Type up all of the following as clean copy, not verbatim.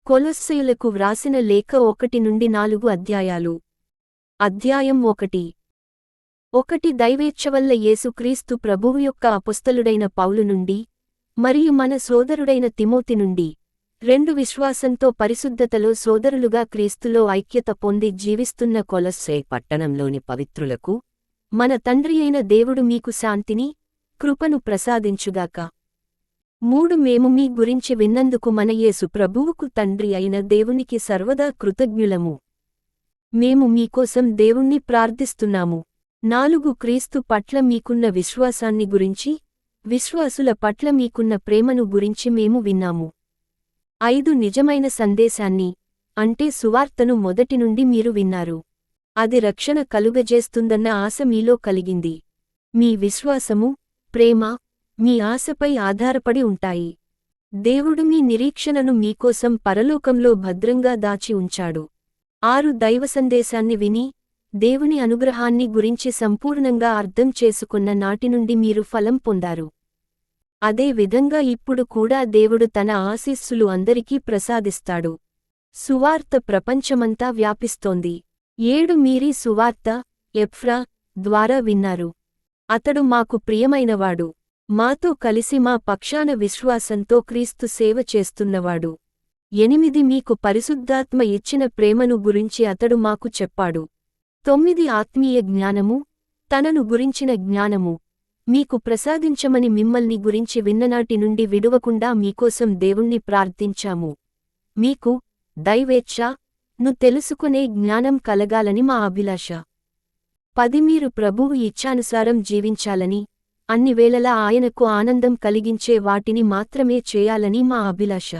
కొలొస్సెయులకు వ్రాసిన లేఖ 1-4 అధ్యాయాలు. అధ్యాయం 1. దైవేచ్ఛవల్ల యేసుక్రీస్తు ప్రభువు యొక్క అపొస్తలుడైన పౌలు నుండి, మరియు మన సోదరుడైన తిమోతి నుండి, 2 విశ్వాసంతో పరిశుద్ధతలో సోదరులుగా క్రీస్తులో ఐక్యత పొంది జీవిస్తున్న కొలొస్సె పట్టణంలోని పవిత్రులకు, మన తండ్రియైన దేవుడు మీకు శాంతిని, కృపను ప్రసాదించుగాక. 3 మేము మీ గురించి విన్నందుకు మన యేసు ప్రభువుకు తండ్రి అయిన దేవునికి సర్వదా కృతజ్ఞులము. మేము మీకోసం దేవుణ్ణి ప్రార్థిస్తున్నాము. 4 క్రీస్తు పట్ల మీకున్న విశ్వాసాన్ని గురించి, విశ్వాసుల పట్ల మీకున్న ప్రేమను గురించి మేము విన్నాము. 5 నిజమైన సందేశాన్ని, అంటే సువార్తను మొదటి నుండి మీరు విన్నారు. అది రక్షణ కలుగజేస్తుందన్న ఆశ మీలో కలిగింది. మీ విశ్వాసము, ప్రేమ, మీ ఆశపై ఆధారపడి ఉంటాయి. దేవుడు మీ నిరీక్షణను మీకోసం పరలోకంలో భద్రంగా దాచి ఉంచాడు. 6 దైవ సందేశాన్ని విని, దేవుని అనుగ్రహాన్ని గురించి సంపూర్ణంగా అర్థం చేసుకున్న నాటి నుండి మీరు ఫలం పొందారు. అదే విధంగా ఇప్పుడు కూడా దేవుడు తన ఆశీస్సులు అందరికీ ప్రసాదిస్తాడు. సువార్త ప్రపంచమంతా వ్యాపిస్తోంది. 7 మీరీ సువార్త, ఎప్ఫ్రా ద్వారా విన్నారు. అతడు మాకు ప్రియమైనవాడు, మాతో కలిసి మా పక్షాన విశ్వాసంతో క్రీస్తు సేవ చేస్తున్నవాడు. 8 మీకు పరిశుద్ధాత్మ ఇచ్చిన ప్రేమను గురించి అతడు మాకు చెప్పాడు. 9 ఆత్మీయ జ్ఞానము, తనను గురించిన జ్ఞానము, మీకు ప్రసాదించమని మిమ్మల్ని గురించి విన్ననాటి నుండి విడువకుండా మీకోసం దేవుణ్ణి ప్రార్థించాము. మీకు దైవేచ్ఛ ను తెలుసుకునే జ్ఞానం కలగాలని మా అభిలాష. 10 మీరు ప్రభువు ఇచ్ఛానుసారం జీవించాలని, అన్ని వేళలా ఆయనకు ఆనందం కలిగించే వాటిని మాత్రమే చేయాలని మా అభిలాష.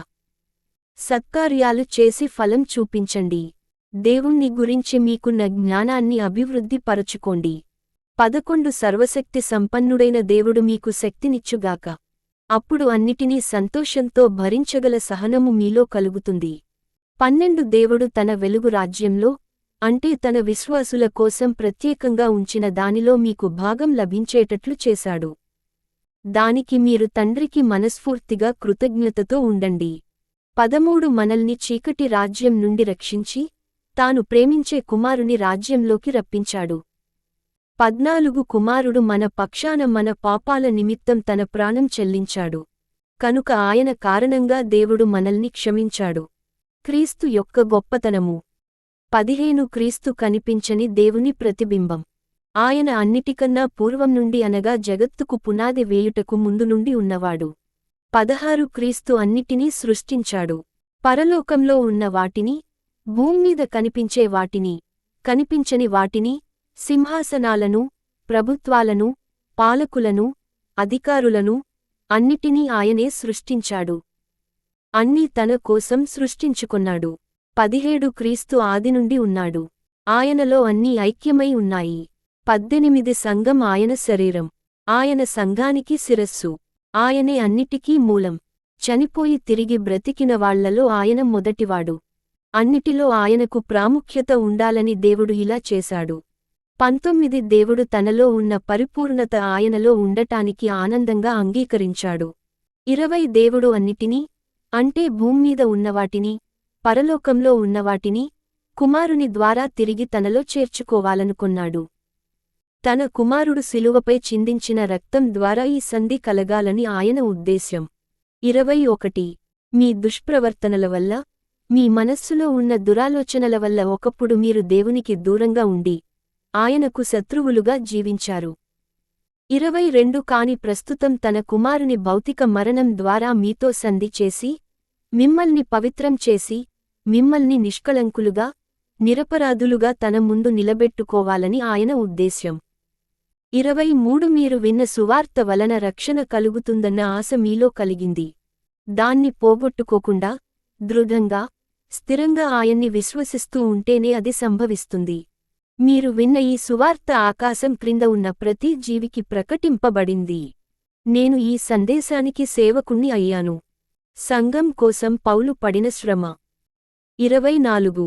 సత్కార్యాలు చేసి ఫలం చూపించండి. దేవుణ్ణి గురించి మీకున్న జ్ఞానాన్ని అభివృద్ధి పరచుకోండి. 11 సర్వశక్తి సంపన్నుడైన దేవుడు మీకు శక్తినిచ్చుగాక. అప్పుడు అన్నిటినీ సంతోషంతో భరించగల సహనము మీలో కలుగుతుంది. 12 దేవుడు తన వెలుగు రాజ్యంలో, అంటే తన విశ్వాసుల కోసం ప్రత్యేకంగా ఉంచిన దానిలో మీకు భాగం లభించేటట్లు చేశాడు. దానికి మీరు తండ్రికి మనస్ఫూర్తిగా కృతజ్ఞతతో ఉండండి. 13 మనల్ని చీకటి రాజ్యం నుండి రక్షించి, తాను ప్రేమించే కుమారుని రాజ్యంలోకి రప్పించాడు. 14 కుమారుడు మన పక్షాన మన పాపాల నిమిత్తం తన ప్రాణం చెల్లించాడు. కనుక ఆయన కారణంగా దేవుడు మనల్ని క్షమించాడు. క్రీస్తు యొక్క గొప్పతనము. 15 క్రీస్తు కనిపించని దేవుని ప్రతిబింబం. ఆయన అన్నిటికన్నా పూర్వం నుండి అనగా జగత్తుకు పునాది వేయుటకు ముందు నుండి ఉన్నవాడు. 16 క్రీస్తు అన్నిటినీ సృష్టించాడు. పరలోకంలో ఉన్న వాటిని, భూమ్మీద కనిపించే వాటిని, కనిపించని వాటిని, సింహాసనాలను, ప్రభుత్వాలను, పాలకులను, అధికారులను, అన్నిటినీ ఆయనే సృష్టించాడు. అన్నీ తన కోసం సృష్టించుకొన్నాడు. 17 క్రీస్తు ఆది నుండి ఉన్నాడు. ఆయనలో అన్నీ ఐక్యమై ఉన్నాయి. 18 సంఘం ఆయన శరీరం. ఆయన సంఘానికి శిరస్సు. ఆయనే అన్నిటికీ మూలం. చనిపోయి తిరిగి బ్రతికిన వాళ్లలో ఆయన మొదటివాడు. అన్నిటిలో ఆయనకు ప్రాముఖ్యత ఉండాలని దేవుడు ఇలా చేశాడు. 19 దేవుడు తనలో ఉన్న పరిపూర్ణత ఆయనలో ఉండటానికి ఆనందంగా అంగీకరించాడు. 20 దేవుడు అన్నిటినీ, అంటే భూమ్మీద ఉన్నవాటిని, పరలోకంలో ఉన్నవాటిని, కుమారుని ద్వారా తిరిగి తనలో చేర్చుకోవాలనుకొన్నాడు. తన కుమారుడు శిలువపై చిందించిన రక్తం ద్వారా ఈ సంధి కలగాలని ఆయన ఉద్దేశ్యం. 21 మీ దుష్ప్రవర్తనల వల్ల, మీ మనస్సులో ఉన్న దురాలోచనల వల్ల ఒకప్పుడు మీరు దేవునికి దూరంగా ఉండి, ఆయనకు శత్రువులుగా జీవించారు. 22 కాని ప్రస్తుతం తన కుమారుని భౌతిక మరణం ద్వారా మీతో సంధి చేసి, మిమ్మల్ని పవిత్రం చేసి, మిమ్మల్ని నిష్కళంకులుగా, నిరపరాధులుగా తన ముందు నిలబెట్టుకోవాలని ఆయన ఉద్దేశ్యం. 23 మీరు విన్న సువార్త వలన రక్షణ కలుగుతుందన్న ఆశ మీలో కలిగింది. దాన్ని పోగొట్టుకోకుండా, దృఢంగా, స్థిరంగా ఆయన్ని విశ్వసిస్తూ ఉంటేనే అది సంభవిస్తుంది. మీరు విన్న ఈ సువార్త ఆకాశం క్రింద ఉన్న ప్రతి జీవికి ప్రకటింపబడింది. నేను ఈ సందేశానికి సేవకుణ్ణి అయ్యాను. సంఘం కోసం పౌలు పడిన శ్రమ. 24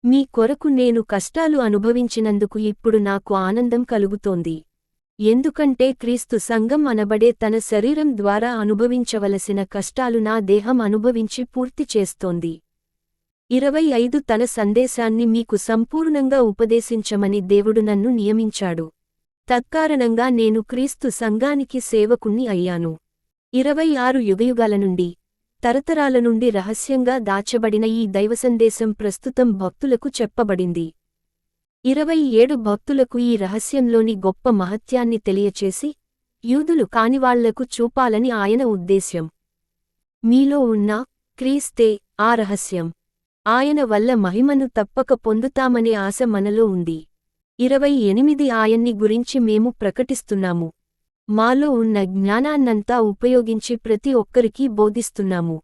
మీ కొరకు నేను కష్టాలు అనుభవించినందుకు ఇప్పుడు నాకు ఆనందం కలుగుతోంది. ఎందుకంటే క్రీస్తు సంఘం అనబడే తన శరీరం ద్వారా అనుభవించవలసిన కష్టాలు నా దేహం అనుభవించి పూర్తి చేస్తోంది. 25 తన సందేశాన్ని మీకు సంపూర్ణంగా ఉపదేశించమని దేవుడు నన్ను నియమించాడు. తత్కారణంగా నేను క్రీస్తు సంఘానికి సేవకుణ్ణి అయ్యాను. 26 యుగయుగాల నుండి, తరతరాల నుండి రహస్యంగా దాచబడిన ఈ దైవసందేశం ప్రస్తుతం భక్తులకు చెప్పబడింది. 27 భక్తులకు ఈ రహస్యంలోని గొప్ప మహత్యాన్ని తెలియచేసి, యూదులు కానివాళ్లకు చూపాలని ఆయన ఉద్దేశ్యం. మీలో ఉన్న క్రీస్తే ఆ రహస్యం. ఆయన వల్ల మహిమను తప్పక పొందుతామనే ఆశ మనలో ఉంది. 28 ఆయన్ని గురించి మేము ప్రకటిస్తున్నాము. మాలో ఉన్న జ్ఞానాన్నంతా ఉపయోగించి ప్రతి ఒక్కరికీ బోధిస్తున్నాము,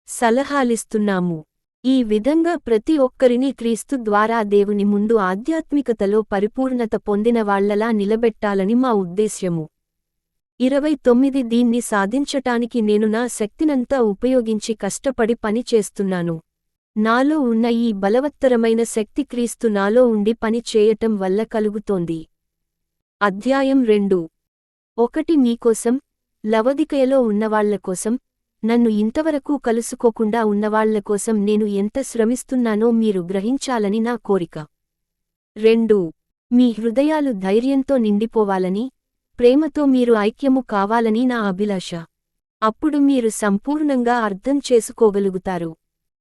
సలహాలిస్తున్నాము. ఈ విధంగా ప్రతి ఒక్కరినీ క్రీస్తు ద్వారా దేవుని ముందు ఆధ్యాత్మికతలో పరిపూర్ణత పొందినవాళ్లలా నిలబెట్టాలని మా ఉద్దేశ్యము. 29 దీన్ని సాధించటానికి నేను నా శక్తినంతా ఉపయోగించి కష్టపడి పని చేస్తున్నాను. నాలో ఉన్న ఈ బలవత్తరమైన శక్తి క్రీస్తు నాలో ఉండి పని చేయటం వల్ల కలుగుతోంది. అధ్యాయం 2. 1 మీకోసం, లవొదికయలో ఉన్నవాళ్లకోసం, నన్ను ఇంతవరకు కలుసుకోకుండా ఉన్నవాళ్లకోసం నేను ఎంత శ్రమిస్తున్నానో మీరు గ్రహించాలని నా కోరిక. 2 మీ హృదయాలు ధైర్యంతో నిండిపోవాలని, ప్రేమతో మీరు ఐక్యము కావాలని నా అభిలాష. అప్పుడు మీరు సంపూర్ణంగా అర్థం చేసుకోగలుగుతారు.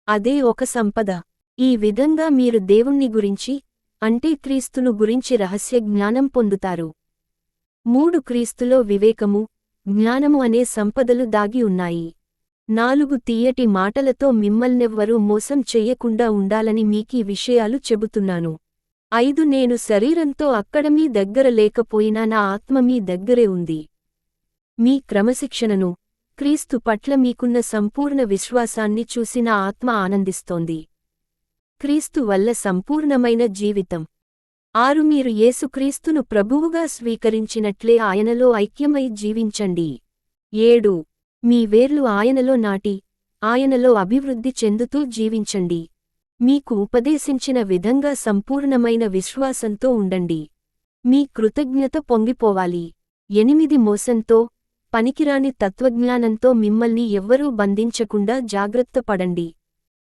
అదే ఒక సంపద. ఈ విధంగా మీరు దేవుణ్ణి గురించి, అంటే క్రీస్తును గురించి రహస్య జ్ఞానం పొందుతారు. 3 క్రీస్తులో వివేకము, జ్ఞానము అనే సంపదలు దాగి ఉన్నాయి. 4 తీయటి మాటలతో మిమ్మల్నెవ్వరూ మోసం చెయ్యకుండా ఉండాలని మీకీ విషయాలు చెబుతున్నాను. 5 నేను శరీరంతో అక్కడ మీ దగ్గర లేకపోయినా నా ఆత్మ మీ దగ్గరే ఉంది. మీ క్రమశిక్షణను, క్రీస్తు పట్ల మీకున్న సంపూర్ణ విశ్వాసాన్ని చూసి నా ఆత్మ ఆనందిస్తోంది. క్రీస్తు వల్ల సంపూర్ణమైన జీవితం. 6 మీరు యేసుక్రీస్తును ప్రభువుగా స్వీకరించినట్లే ఆయనలో ఐక్యమై జీవించండి. 7 మీ వేర్లు ఆయనలో నాటి, ఆయనలో అభివృద్ధి చెందుతూ జీవించండి. మీకు ఉపదేశించిన విధంగా సంపూర్ణమైన విశ్వాసంతో ఉండండి. మీ కృతజ్ఞత పొంగిపోవాలి. 8 మోసంతో, పనికిరాని తత్వజ్ఞానంతో మిమ్మల్ని ఎవ్వరూ బంధించకుండా జాగ్రత్త పడండి.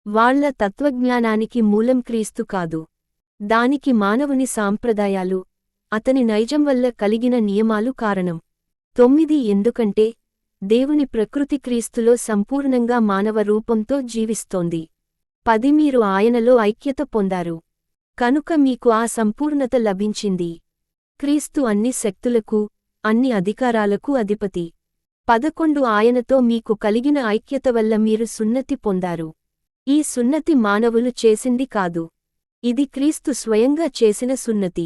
వాళ్ల తత్వజ్ఞానానికి మూలం క్రీస్తు కాదు. దానికి మానవుని సాంప్రదాయాలు, అతని నైజం వల్ల కలిగిన నియమాలు కారణం. 9 ఎందుకంటే, దేవుని ప్రకృతి క్రీస్తులో సంపూర్ణంగా మానవ రూపంతో జీవిస్తోంది. 10 మీరు ఆయనలో ఐక్యత పొందారు. కనుక మీకు ఆ సంపూర్ణత లభించింది. క్రీస్తు అన్ని శక్తులకు, అన్ని అధికారాలకు అధిపతి. 11 ఆయనతో మీకు కలిగిన ఐక్యత వల్ల మీరు సున్నతి పొందారు. ఈ సున్నతి మానవులు చేసింది కాదు. ఇది క్రీస్తు స్వయంగా చేసిన సున్నతి.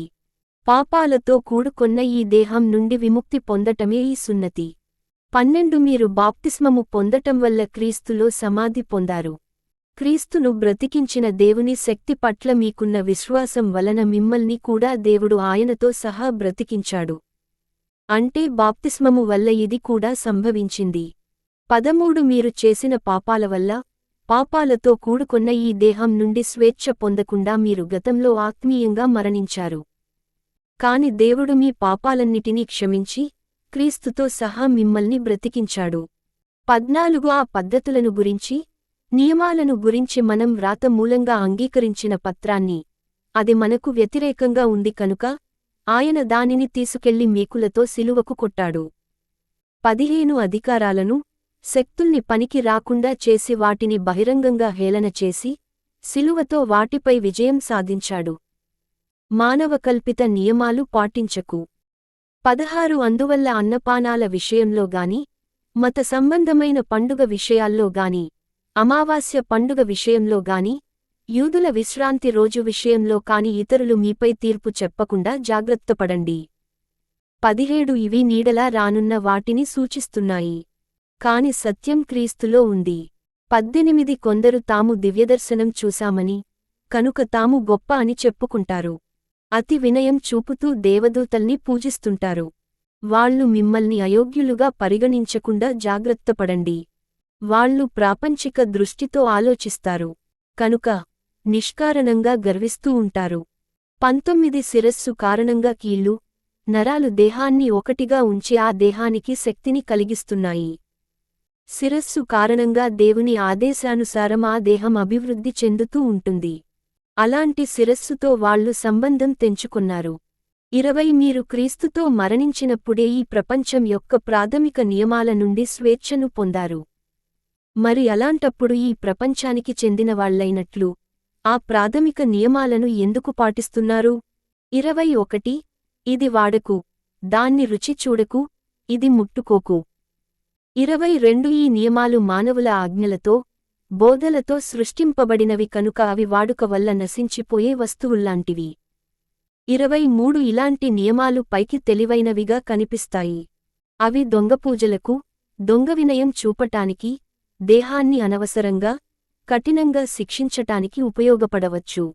పాపాలతో కూడుకొన్న ఈ దేహం నుండి విముక్తి పొందటమే ఈ సున్నతి. 12 మీరు బాప్తిస్మము పొందటం వల్ల క్రీస్తులో సమాధి పొందారు. క్రీస్తును బ్రతికించిన దేవుని శక్తి పట్ల మీకున్న విశ్వాసం వలన మిమ్మల్ని కూడా దేవుడు ఆయనతో సహా బ్రతికించాడు. అంటే బాప్తిస్మము వల్ల ఇది కూడా సంభవించింది. 13 మీరు చేసిన పాపాల వల్ల, పాపాలతో కూడుకొన్న ఈ దేహం నుండి స్వేచ్ఛ పొందకుండా మీరు గతంలో ఆత్మీయంగా మరణించారు. కాని దేవుడు మీ పాపాలన్నిటినీ క్షమించి, క్రీస్తుతో సహా మిమ్మల్ని బ్రతికించాడు. 14 ఆ పద్ధతులను గురించి, నియమాలను గురించి మనం వ్రాత మూలంగా అంగీకరించిన పత్రాన్ని, అది మనకు వ్యతిరేకంగా ఉంది కనుక, ఆయన దానిని తీసుకెళ్లి మేకులతో సిలువకు కొట్టాడు. 15 అధికారాలను, శక్తుల్ని పనికి రాకుండా చేసి వాటిని బహిరంగంగా హేళన చేసి, సిలువతో వాటిపై విజయం సాధించాడు. మానవకల్పిత నియమాలు పాటించకు. 16 అందువల్ల అన్నపానాల విషయంలో గాని, మత సంబంధమైన పండుగ విషయాల్లో గాని, అమావాస్య పండుగ విషయంలో గాని, యూదుల విశ్రాంతి రోజు విషయంలో కాని ఇతరులు మీపై తీర్పు చెప్పకుండా జాగ్రత్తపడండి. 17 ఇవి నీడలా రానున్న వాటిని సూచిస్తున్నాయి. కాని సత్యం క్రీస్తులో ఉంది. 18 కొందరు తాము దివ్యదర్శనం చూశామని, కనుక తాము గొప్ప అని చెప్పుకుంటారు. అతి వినయం చూపుతూ దేవదూతల్ని పూజిస్తుంటారు. వాళ్లు మిమ్మల్ని అయోగ్యులుగా పరిగణించకుండా జాగ్రత్తపడండి. వాళ్లు ప్రాపంచిక దృష్టితో ఆలోచిస్తారు, కనుక నిష్కారణంగా గర్విస్తూ ఉంటారు. 19 శిరస్సు కారణంగా కీళ్లు, నరాలు దేహాన్ని ఒకటిగా ఉంచి ఆ దేహానికి శక్తిని కలిగిస్తున్నాయి. శిరస్సు కారణంగా దేవుని ఆదేశానుసారం ఆ దేహం అభివృద్ధి చెందుతూ ఉంటుంది. అలాంటి శిరస్సుతో వాళ్ళు సంబంధం తెంచుకున్నారు. 20 మీరు క్రీస్తుతో మరణించినప్పుడే ఈ ప్రపంచం యొక్క ప్రాథమిక నియమాల నుండి స్వేచ్ఛను పొందారు. మరి అలాంటప్పుడు ఈ ప్రపంచానికి చెందినవాళ్లైనట్లు ఆ ప్రాథమిక నియమాలను ఎందుకు పాటిస్తున్నారు? 21 ఇది వాడకు, దాన్ని రుచి చూడకు, ఇది ముట్టుకోకు. 22 ఈ నియమాలు మానవుల ఆజ్ఞలతో, బోధలతో సృష్టింపబడినవి కనుక అవి వాడుక వల్ల నశించిపోయే వస్తువుల్లాంటివి. 23 ఇలాంటి నియమాలు పైకి తెలివైనవిగా కనిపిస్తాయి. అవి దొంగపూజలకు, దొంగ వినయం చూపటానికి, దేహాన్ని అనవసరంగా, కఠినంగా శిక్షించటానికి ఉపయోగపడవచ్చు.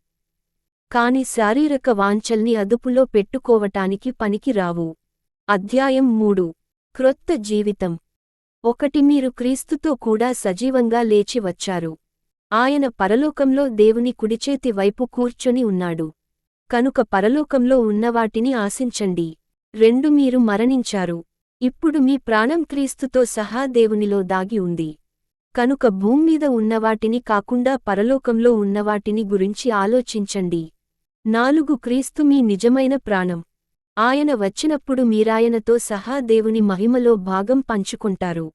కాని శారీరక వాంఛల్ని అదుపులో పెట్టుకోవటానికి పనికి రావు. అధ్యాయం 3 క్రొత్త జీవితం. 1 మీరు క్రీస్తుతో కూడా సజీవంగా లేచి వచ్చారు. ఆయన పరలోకంలో దేవుని కుడిచేతి వైపు కూర్చొని ఉన్నాడు. కనుక పరలోకంలో ఉన్నవాటిని ఆశించండి. 2 మీరు మరణించారు. ఇప్పుడు మీ ప్రాణం క్రీస్తుతో సహా దేవునిలో దాగి ఉంది. కనుక భూమ్మీద ఉన్నవాటిని కాకుండా పరలోకంలో ఉన్నవాటిని గురించి ఆలోచించండి. 4 క్రీస్తు మీ నిజమైన ప్రాణం. ఆయన వచ్చినప్పుడు మీరాయనతో సహా దేవుని మహిమలో భాగం పంచుకుంటారు.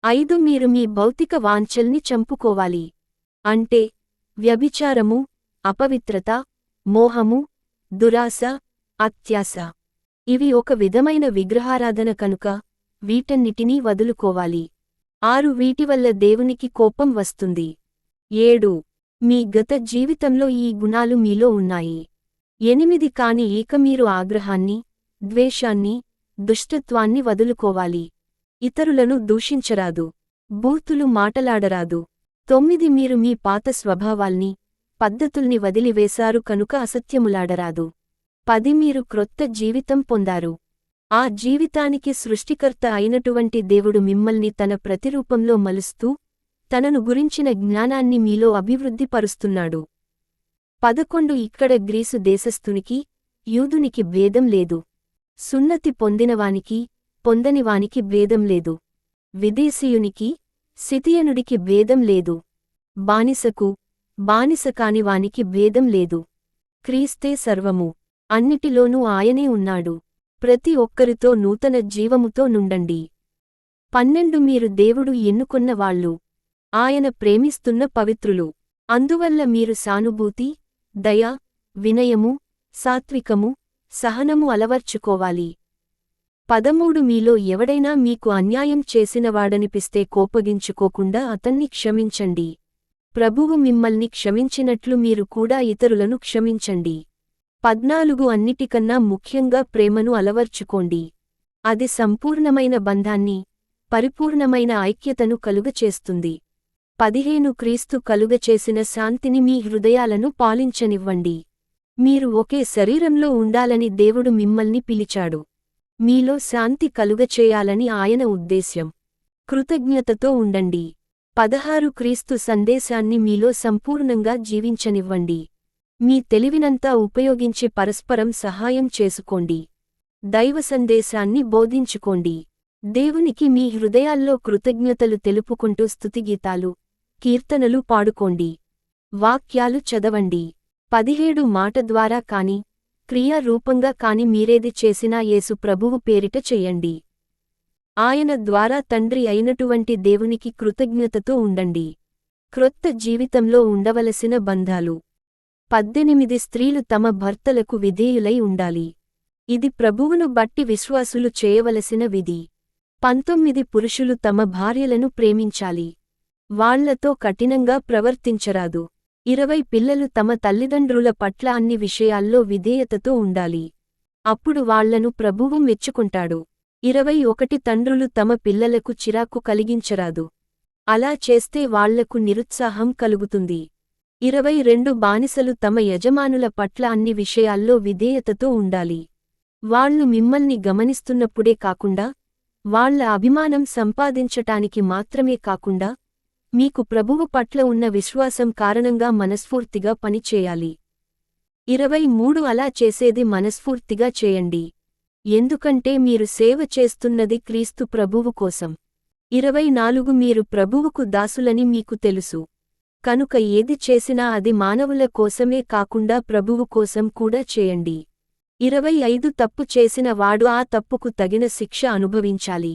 5 మీరు మీ భౌతిక వాంఛల్ని చంపుకోవాలి. అంటే వ్యభిచారము, అపవిత్రత, మోహము, దురాశ, అత్యాశ. ఇవి ఒక విధమైన విగ్రహారాధన కనుక వీటన్నిటినీ వదులుకోవాలి. 6 వీటివల్ల దేవునికి కోపం వస్తుంది. 7 మీ గత జీవితంలో ఈ గుణాలు మీలో ఉన్నాయి. 8 కాని ఇక మీరు ఆగ్రహాన్ని, ద్వేషాన్ని, దుష్టత్వాన్ని వదులుకోవాలి. ఇతరులను దూషించరాదు, బూతులు మాటలాడరాదు. 9 మీరు మీ పాత స్వభావాల్ని, పద్ధతుల్ని వదిలివేశారు కనుక అసత్యములాడరాదు. 10 మీరు క్రొత్త జీవితం పొందారు. ఆ జీవితానికి సృష్టికర్త అయినటువంటి దేవుడు మిమ్మల్ని తన ప్రతిరూపంలో మలుస్తూ, తనను గురించిన జ్ఞానాన్ని మీలో అభివృద్ధిపరుస్తున్నాడు. 11 ఇక్కడ గ్రీసు దేశస్థునికి, యూదునికి భేదం లేదు. సున్నతి పొందినవానికి, పొందనివానికి భేదం లేదు. విదేశీయునికి, సిథియనుడికి భేదం లేదు. బానిసకు, బానిస కానివానికి భేదం లేదు. క్రీస్తే సర్వము. అన్నిటిలోనూ ఆయనే ఉన్నాడు. ప్రతి ఒక్కరితో నూతన జీవముతో నుండండి. 12 మీరు దేవుడు ఎన్నుకొన్న వాళ్ళు. ఆయన ప్రేమిస్తున్న పవిత్రులు. అందువల్ల మీరు సానుభూతి, దయ, వినయము, సాత్వికము, సహనము అలవర్చుకోవాలి. 13 మీలో ఎవడైనా మీకు అన్యాయం చేసినవాడనిపిస్తే కోపగించుకోకుండా అతన్ని క్షమించండి. ప్రభువు మిమ్మల్ని క్షమించినట్లు మీరు కూడా ఇతరులను క్షమించండి. 14 అన్నిటికన్నా ముఖ్యంగా ప్రేమను అలవర్చుకోండి. అది సంపూర్ణమైన బంధాన్ని, పరిపూర్ణమైన ఐక్యతను కలుగచేస్తుంది. 15 క్రీస్తు కలుగచేసిన శాంతిని మీ హృదయాలను పాలించనివ్వండి. మీరు ఒకే శరీరంలో ఉండాలని దేవుడు మిమ్మల్ని పిలిచాడు. మీలో శాంతి కలుగచేయాలని ఆయన ఉద్దేశ్యం. కృతజ్ఞతతో ఉండండి. 16 క్రీస్తు సందేశాన్ని మీలో సంపూర్ణంగా జీవించనివ్వండి. మీ తెలివినంతా ఉపయోగించి పరస్పరం సహాయం చేసుకోండి. దైవ సందేశాన్ని బోధించుకోండి. దేవునికి మీ హృదయాల్లో కృతజ్ఞతలు తెలుపుకుంటూ స్తుతిగీతాలు, కీర్తనలు పాడుకోండి. వాక్యాలు చదవండి. 17 మాట ద్వారా కాని, క్రియా రూపంగా కాని మీరేది చేసినా యేసు ప్రభువు పేరిట చెయ్యండి. ఆయన ద్వారా తండ్రి అయినటువంటి దేవునికి కృతజ్ఞతతో ఉండండి. క్రొత్త జీవితంలో ఉండవలసిన బంధాలు. 18 స్త్రీలు తమ భర్తలకు విధేయులై ఉండాలి. ఇది ప్రభువును బట్టి విశ్వాసులు చేయవలసిన విధి. 19 పురుషులు తమ భార్యలను ప్రేమించాలి. వాళ్లతో కఠినంగా ప్రవర్తించరాదు. 20 పిల్లలు తమ తల్లిదండ్రుల పట్ల అన్ని విషయాల్లో విధేయతతో ఉండాలి. అప్పుడు వాళ్లను ప్రభువు మెచ్చుకుంటాడు. 21 తండ్రులు తమ పిల్లలకు చిరాకు కలిగించరాదు. అలా చేస్తే వాళ్లకు నిరుత్సాహం కలుగుతుంది. 22 బానిసలు తమ యజమానుల పట్ల అన్ని విషయాల్లో విధేయతతో ఉండాలి. వాళ్లు మిమ్మల్ని గమనిస్తున్నప్పుడే కాకుండా, వాళ్ల అభిమానం సంపాదించటానికి మాత్రమే కాకుండా, మీకు ప్రభువు పట్ల ఉన్న విశ్వాసం కారణంగా మనస్ఫూర్తిగా పనిచేయాలి. 23 అలా చేసేది మనస్ఫూర్తిగా చేయండి. ఎందుకంటే మీరు సేవ చేస్తున్నది క్రీస్తు ప్రభువు కోసం. 24 మీరు ప్రభువుకు దాసులని మీకు తెలుసు. కనుక ఏది చేసినా అది మానవుల కోసమే కాకుండా ప్రభువు కోసం కూడా చేయండి. 25 తప్పు చేసిన వాడు ఆ తప్పుకు తగిన శిక్ష అనుభవించాలి.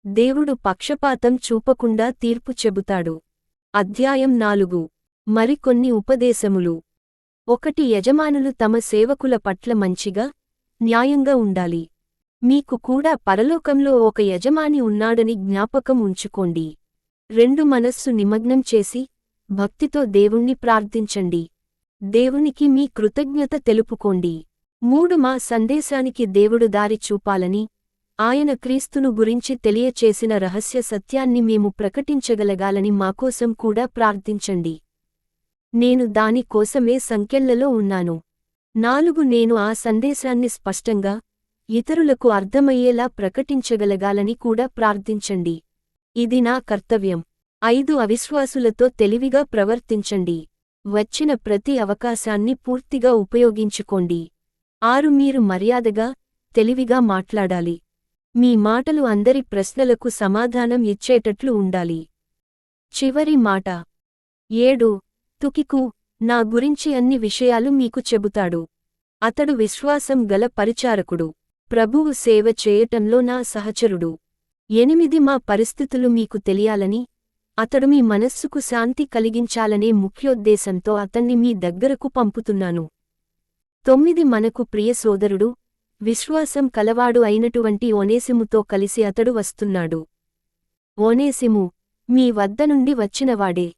దేవుడు పక్షపాతం చూపకుండా తీర్పు చెబుతాడు. అధ్యాయం 4. మరికొన్ని ఉపదేశములు. 1 యజమానులు తమ సేవకుల పట్ల మంచిగా, న్యాయంగా ఉండాలి. మీకు కూడా పరలోకంలో ఒక యజమాని ఉన్నాడని జ్ఞాపకం ఉంచుకోండి. 2 మనస్సు నిమగ్నం చేసి, భక్తితో దేవుణ్ణి ప్రార్థించండి. దేవునికి మీ కృతజ్ఞత తెలుపుకోండి. 3 మా సందేశానికి దేవుడు దారి చూపాలని, ఆయన క్రీస్తును గురించి తెలియచేసిన రహస్య సత్యాన్ని మేము ప్రకటించగలగాలని మాకోసం కూడా ప్రార్థించండి. నేను దాని కోసమే సంకెళ్లలో ఉన్నాను. 4 నేను ఆ సందేశాన్ని స్పష్టంగా, ఇతరులకు అర్థమయ్యేలా ప్రకటించగలగాలని కూడా ప్రార్థించండి. ఇది నా కర్తవ్యం. 5 అవిశ్వాసులతో తెలివిగా ప్రవర్తించండి. వచ్చిన ప్రతి అవకాశాన్ని పూర్తిగా ఉపయోగించుకోండి. 6 మీరు మర్యాదగా, తెలివిగా మాట్లాడాలి. మీ మాటలు అందరి ప్రశ్నలకు సమాధానం ఇచ్చేటట్లు ఉండాలి. చివరి మాట. 7 తుకికు నా గురించి అన్ని విషయాలు మీకు చెబుతాడు. అతడు విశ్వాసం గల పరిచారకుడు. ప్రభువు సేవ చేయటంలో నా సహచరుడు. 8 మా పరిస్థితులు మీకు తెలియాలని, అతడు మీ మనస్సుకు శాంతి కలిగించాలనే ముఖ్యోద్దేశంతో అతన్ని మీ దగ్గరకు పంపుతున్నాను. 9 మనకు ప్రియ సోదరుడు, విశ్వాసం కలవాడు అయినటువంటి ఓనేసిముతో కలిసి అతడు వస్తున్నాడు. ఓనేసిము, మీ వద్ద నుండి వచ్చినవాడే.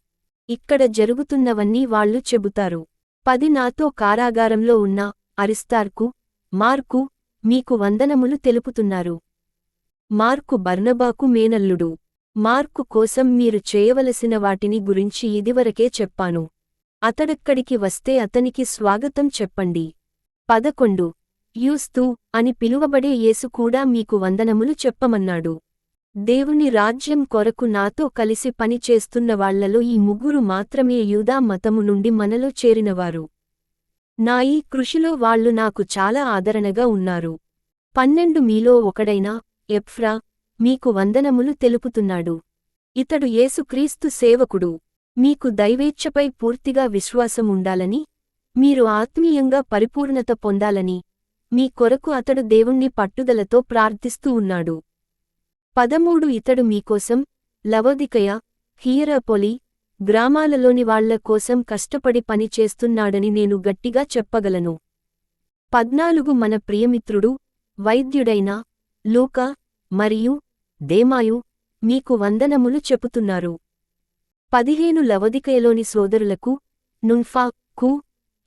ఇక్కడ జరుగుతున్నవన్నీ వాళ్ళు చెబుతారు. 10 నాతో కారాగారంలో ఉన్న అరిస్తార్కు, మార్కు, మీకు వందనములు తెలుపుతున్నారు. మార్కు బర్నబాకు మేనల్లుడు. మార్కు కోసం మీరు చేయవలసిన వాటిని గురించి ఇదివరకే చెప్పాను. అతడక్కడికి వస్తే అతనికి స్వాగతం చెప్పండి. 11 యూస్తు అని పిలువబడే యేసు కూడా మీకు వందనములు చెప్పమన్నాడు. దేవుని రాజ్యం కొరకు నాతో కలిసి పని చేస్తున్న వాళ్లలో ఈ 3 మాత్రమే యూదా మతము నుండి మనలో చేరినవారు. నా ఈ కృషిలో వాళ్ళు నాకు చాలా ఆదరణగా ఉన్నారు. 12 మీలో ఒకడైన ఎప్ఫ్రా మీకు వందనములు తెలుపుతున్నాడు. ఇతడు యేసుక్రీస్తు సేవకుడు. మీకు దైవేచ్ఛపై పూర్తిగా విశ్వాసం ఉండాలని, మీరు ఆత్మీయంగా పరిపూర్ణత పొందాలని, మీ కొరకు అతడు దేవుణ్ణి పట్టుదలతో ప్రార్థిస్తూ ఉన్నాడు. 13 ఇతడు మీకోసం, లవొదికయ, హియరాపొలి, గ్రామాలలోని వాళ్ల కోసం కష్టపడి పని చేస్తున్నాడని నేను గట్టిగా చెప్పగలను. 14 మన ప్రియమిత్రుడు, వైద్యుడైన లూకా మరియు దేమాయు మీకు వందనములు చెప్పుతున్నారు. 15 లవొదికయలోని సోదరులకు, నుంఫా కు,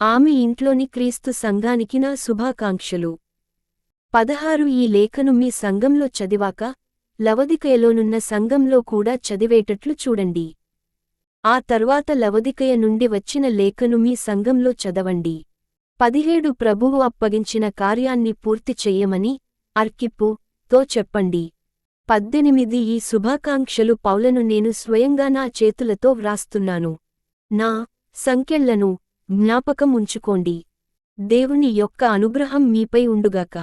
ఆమె ఇంట్లోని క్రీస్తు సంఘానికి నా శుభాకాంక్షలు. 16 ఈ లేఖను మీ సంఘంలో చదివాక, లవొదికయలోనున్న సంఘంలో కూడా చదివేటట్లు చూడండి. ఆ తర్వాత లవొదికయ నుండి వచ్చిన లేఖను మీ సంఘంలో చదవండి. 17 ప్రభువు అప్పగించిన కార్యాన్ని పూర్తి చెయ్యమని అర్కిప్పు తో చెప్పండి. 18 ఈ శుభాకాంక్షలు పౌలను నేను స్వయంగా నా చేతులతో వ్రాస్తున్నాను. నా సంకెళ్లను జ్ఞాపకం ఉంచుకోండి. దేవుని యొక్క అనుగ్రహం మీపై ఉండుగాక.